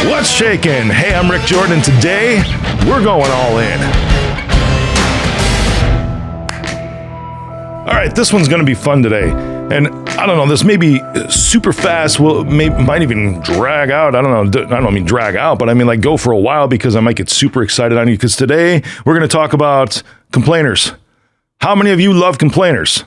What's shaking? Hey, I'm Rick Jordan. Today, we're going all in. All right, this one's going to be fun today. And I don't know, this may be super fast, might even drag out. I don't mean drag out, but I mean like go for a while because I might get super excited on you. Because today, we're going to talk about complainers. How many of you love complainers?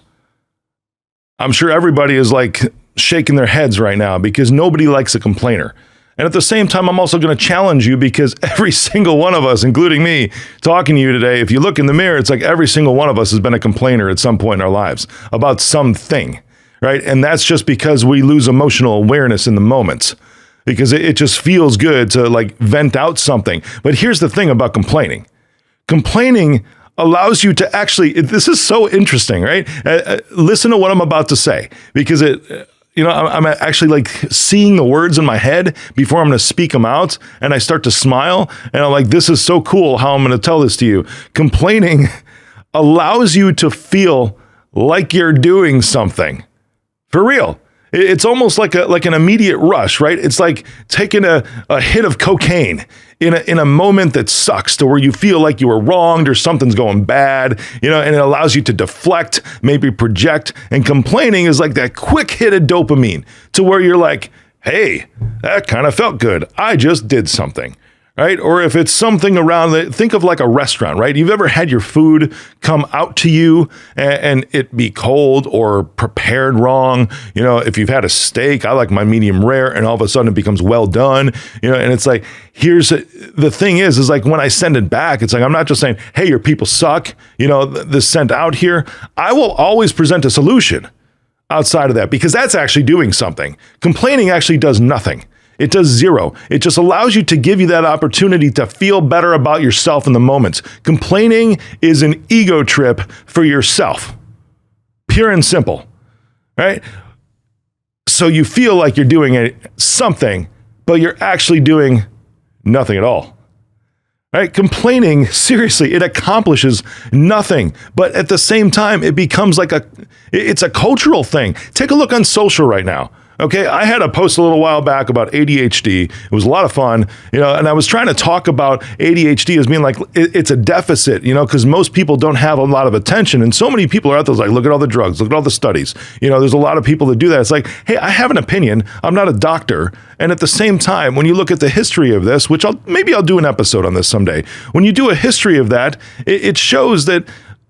I'm sure everybody is like shaking their heads right now because nobody likes a complainer. And at the same time, I'm also going to challenge you because every single one of us, including me, talking to you today, if you look in the mirror, it's like every single one of us has been a complainer at some point in our lives about something, right? And that's just because we lose emotional awareness in the moments because it just feels good to like vent out something. But here's the thing about complaining. Complaining allows you to actually, this is so interesting, right? Listen to what I'm about to say because I'm actually like seeing the words in my head before I'm going to speak them out. And I start to smile and I'm like, this is so cool how I'm going to tell this to you. Complaining allows you to feel like you're doing something for real. It's almost like an immediate rush, right? It's like taking a hit of cocaine in a moment that sucks to where you feel like you were wronged or something's going bad, and it allows you to deflect, maybe project. And complaining is like that quick hit of dopamine to where you're like, hey, that kind of felt good. I just did something. Right? Or if it's something around, think of like a restaurant, right? You've ever had your food come out to you and it be cold or prepared wrong? If you've had a steak, I like my medium rare, and all of a sudden it becomes well done, and it's like, the thing is like when I send it back, it's like, I'm not just saying, hey, your people suck, this sent out here. I will always present a solution outside of that because that's actually doing something. Complaining actually does nothing. It does zero. It just allows you to give you that opportunity to feel better about yourself in the moments. Complaining is an ego trip for yourself. Pure and simple, right? So you feel like you're doing something, but you're actually doing nothing at all. Right? Complaining, seriously, it accomplishes nothing. But at the same time, it becomes like it's a cultural thing. Take a look on social right now. Okay, I had a post a little while back about ADHD. It was a lot of fun, and I was trying to talk about ADHD as being like it's a deficit, because most people don't have a lot of attention. And so many people are out there like, look at all the drugs, look at all the studies. There's a lot of people that do that. It's like, hey, I have an opinion. I'm not a doctor. And at the same time, when you look at the history of this, which I'll do an episode on this someday. When you do a history of that, it shows that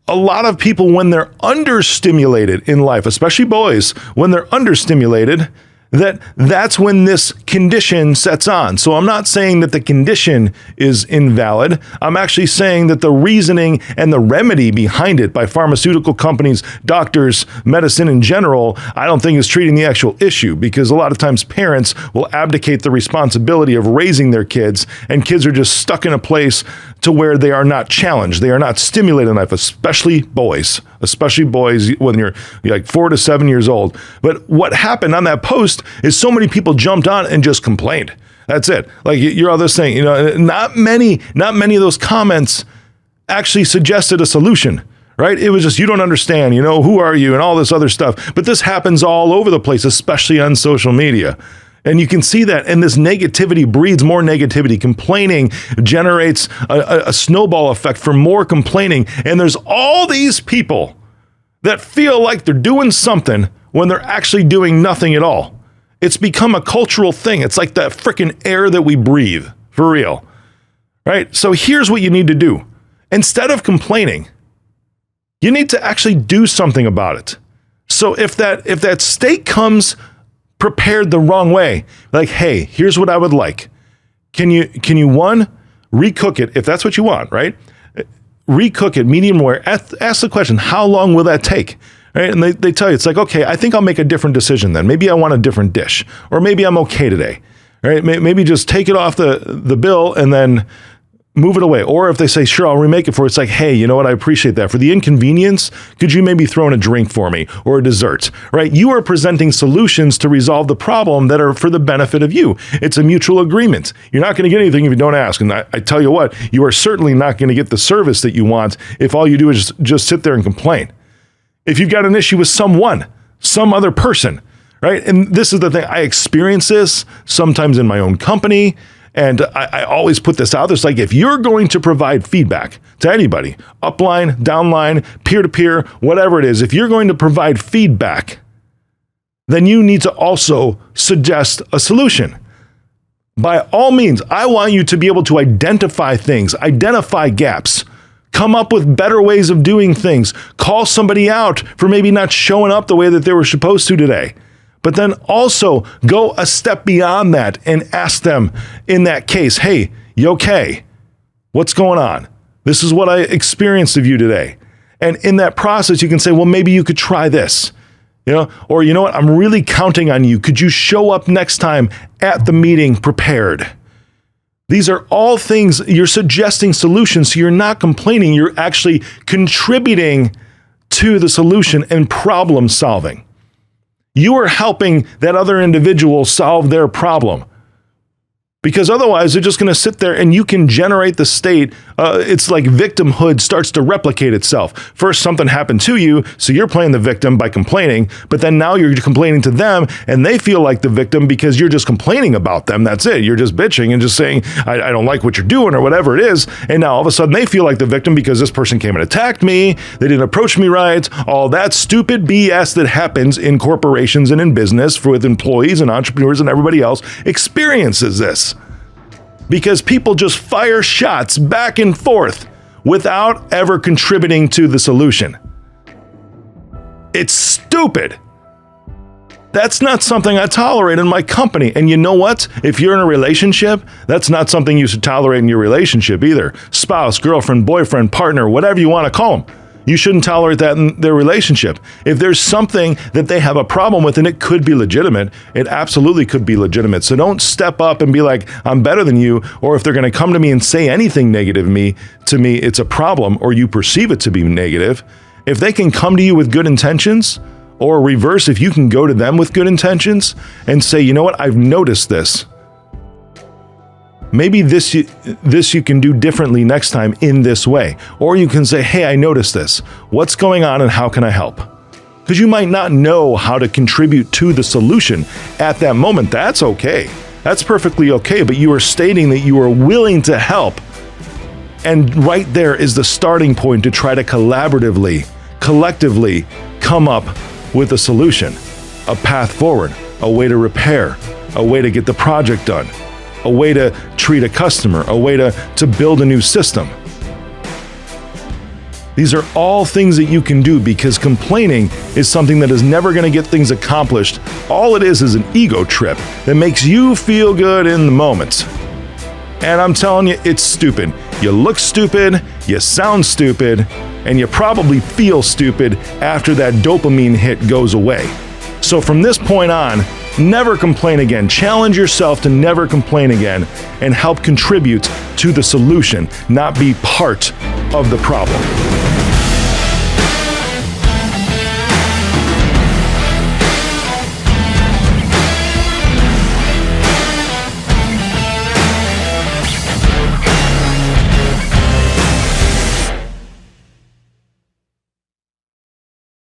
a lot of people, when they're understimulated in life, especially boys, when they're understimulated, that's when this condition sets on. So I'm not saying that the condition is invalid. I'm actually saying that the reasoning and the remedy behind it by pharmaceutical companies, doctors, medicine in general, I don't think is treating the actual issue, because a lot of times parents will abdicate the responsibility of raising their kids, and kids are just stuck in a place to where they are not challenged. They are not stimulated in life, especially boys when you're like 4 to 7 years old. But what happened on that post is so many people jumped on and just complained. That's it. Like you're all this saying, not many of those comments actually suggested a solution, right? It was just, you don't understand, who are you and all this other stuff. But this happens all over the place, especially on social media. And you can see that, and this negativity breeds more negativity. Complaining generates a snowball effect for more complaining. And there's all these people that feel like they're doing something when they're actually doing nothing at all. It's become a cultural thing. It's like that freaking air that we breathe, for real, right? So here's what you need to do. Instead of complaining, you need to actually do something about it. So if that steak comes prepared the wrong way, like, hey, here's what I would like. Can you one, recook it if that's what you want, right? Recook it medium rare. Ask the question, how long will that take? Right? And they tell you, it's like, okay, I think I'll make a different decision then. Maybe I want a different dish, or maybe I'm okay today. Right? Maybe just take it off the bill and then move it away. Or if they say, sure, I'll remake it for you, it's like, hey, you know what? I appreciate that. For the inconvenience, could you maybe throw in a drink for me or a dessert, right? You are presenting solutions to resolve the problem that are for the benefit of you. It's a mutual agreement. You're not going to get anything if you don't ask. And I tell you what, you are certainly not going to get the service that you want if all you do is just sit there and complain. If you've got an issue with some other person, right? And this is the thing, I experience this sometimes in my own company. And I always put this out there. It's like, if you're going to provide feedback to anybody, upline, downline, peer-to-peer, whatever it is, if you're going to provide feedback, then you need to also suggest a solution. By all means, I want you to be able to identify things, identify gaps, come up with better ways of doing things, call somebody out for maybe not showing up the way that they were supposed to today. But then also go a step beyond that and ask them in that case, hey, you okay? What's going on? This is what I experienced of you today. And in that process, you can say, well, maybe you could try this, or you know what? I'm really counting on you. Could you show up next time at the meeting prepared? These are all things you're suggesting solutions. So you're not complaining. You're actually contributing to the solution and problem solving. You are helping that other individual solve their problem. Because otherwise, they're just going to sit there and you can generate the state. It's like victimhood starts to replicate itself. First, something happened to you, so you're playing the victim by complaining, but then now you're complaining to them and they feel like the victim because you're just complaining about them. That's it. You're just bitching and just saying, I don't like what you're doing or whatever it is. And now all of a sudden they feel like the victim because this person came and attacked me. They didn't approach me right. All that stupid BS that happens in corporations and in business with employees and entrepreneurs and everybody else experiences this. Because people just fire shots back and forth without ever contributing to the solution. It's stupid. That's not something I tolerate in my company. And you know what? If you're in a relationship, that's not something you should tolerate in your relationship either. Spouse, girlfriend, boyfriend, partner, whatever you want to call them. You shouldn't tolerate that in their relationship. If there's something that they have a problem with, and it could be legitimate, it absolutely could be legitimate. So don't step up and be like, I'm better than you. Or if they're going to come to me and say anything negative to me, it's a problem, or you perceive it to be negative. If they can come to you with good intentions, or reverse, if you can go to them with good intentions and say, you know what, I've noticed this. Maybe this you can do differently next time in this way. Or you can say, hey, I noticed this. What's going on and how can I help? Because you might not know how to contribute to the solution at that moment. That's okay. That's perfectly okay. But you are stating that you are willing to help. And right there is the starting point to try to collectively come up with a solution, a path forward, a way to repair, a way to get the project done, a way to treat a customer, a way to build a new system. These are all things that you can do, because complaining is something that is never going to get things accomplished. All it is an ego trip that makes you feel good in the moment. And I'm telling you, it's stupid. You look stupid, you sound stupid, and you probably feel stupid after that dopamine hit goes away. So from this point on, never complain again. Challenge yourself to never complain again and help contribute to the solution, not be part of the problem.